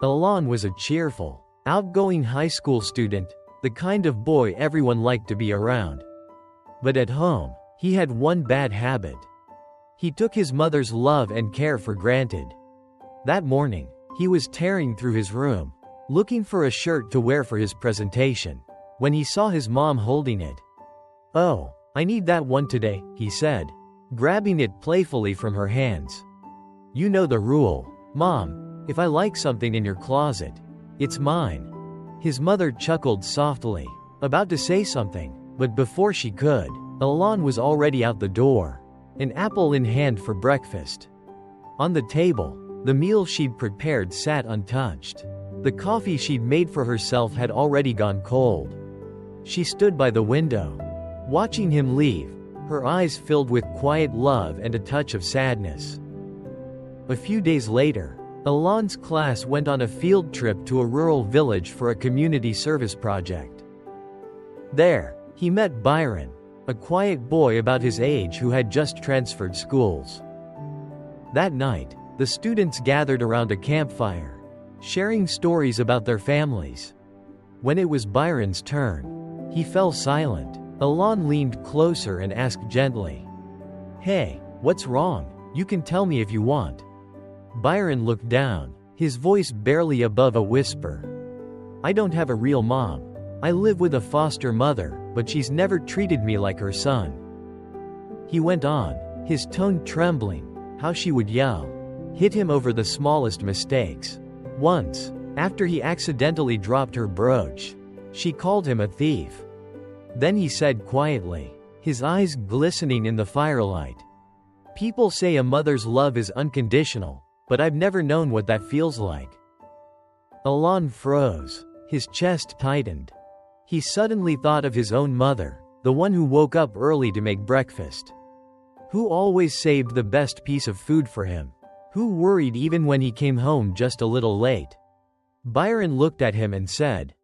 Alon was a cheerful, outgoing high school student, the kind of boy everyone liked to be around. But at home, he had one bad habit. He took his mother's love and care for granted. That morning, he was tearing through his room, looking for a shirt to wear for his presentation, when he saw his mom holding it. "Oh, I need that one today," he said, grabbing it playfully from her hands. "You know the rule, Mom. If I like something in your closet, it's mine." His mother chuckled softly, about to say something, but before she could, Alon was already out the door, an apple in hand for breakfast. On the table, the meal she'd prepared sat untouched. The coffee she'd made for herself had already gone cold. She stood by the window, watching him leave, her eyes filled with quiet love and a touch of sadness. A few days later, Alon's class went on a field trip to a rural village for a community service project. There, he met Byron, a quiet boy about his age who had just transferred schools. That night, the students gathered around a campfire, sharing stories about their families. When it was Byron's turn, he fell silent. Alon leaned closer and asked gently, "Hey, what's wrong? You can tell me if you want." Byron looked down, his voice barely above a whisper. "I don't have a real mom. I live with a foster mother, but she's never treated me like her son." He went on, his tone trembling, how she would yell, hit him over the smallest mistakes. Once, after he accidentally dropped her brooch, she called him a thief. Then he said quietly, his eyes glistening in the firelight, "People say a mother's love is unconditional, but I've never known what that feels like." Alon froze, his chest tightened. He suddenly thought of his own mother, the one who woke up early to make breakfast, who always saved the best piece of food for him, who worried even when he came home just a little late. Byron looked at him and said,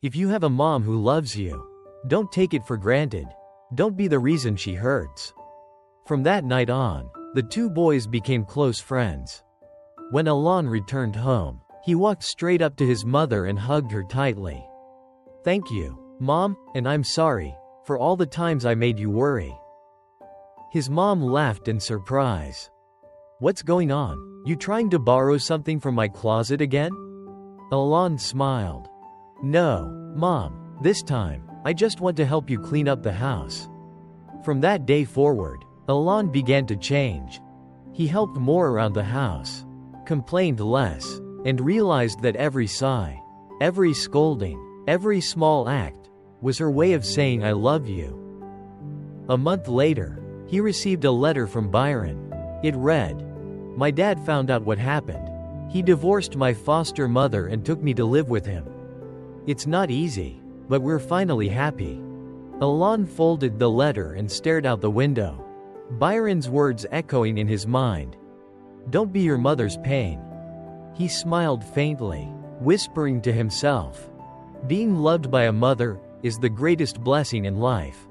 "If you have a mom who loves you, don't take it for granted. Don't be the reason she hurts." From that night on, the two boys became close friends. When Alon returned home, he walked straight up to his mother and hugged her tightly. "Thank you, Mom, and I'm sorry for all the times I made you worry." His mom laughed in surprise. "What's going on? You trying to borrow something from my closet again?" Alon smiled. "No, Mom, this time, I just want to help you clean up the house." From that day forward, Alon began to change. He helped more around the house, complained less, and realized that every sigh, every scolding, every small act, was her way of saying "I love you." A month later, he received a letter from Byron. It read, "My dad found out what happened. He divorced my foster mother and took me to live with him. It's not easy, but we're finally happy." Alon folded the letter and stared out the window, Byron's words echoing in his mind. "Don't be your mother's pain." He smiled faintly, whispering to himself, "Being loved by a mother is the greatest blessing in life."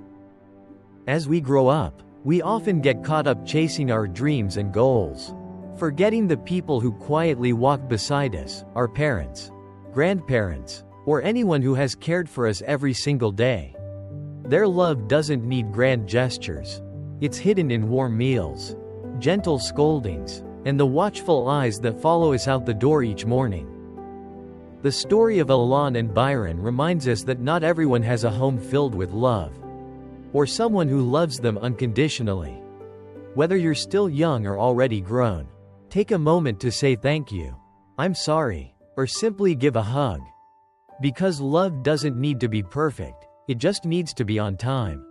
As we grow up, we often get caught up chasing our dreams and goals, forgetting the people who quietly walk beside us, our parents, grandparents, or anyone who has cared for us every single day. Their love doesn't need grand gestures. It's hidden in warm meals, gentle scoldings, and the watchful eyes that follow us out the door each morning. The story of Alon and Byron reminds us that not everyone has a home filled with love, or someone who loves them unconditionally. Whether you're still young or already grown, take a moment to say thank you, "I'm sorry," or simply give a hug. Because love doesn't need to be perfect, it just needs to be on time.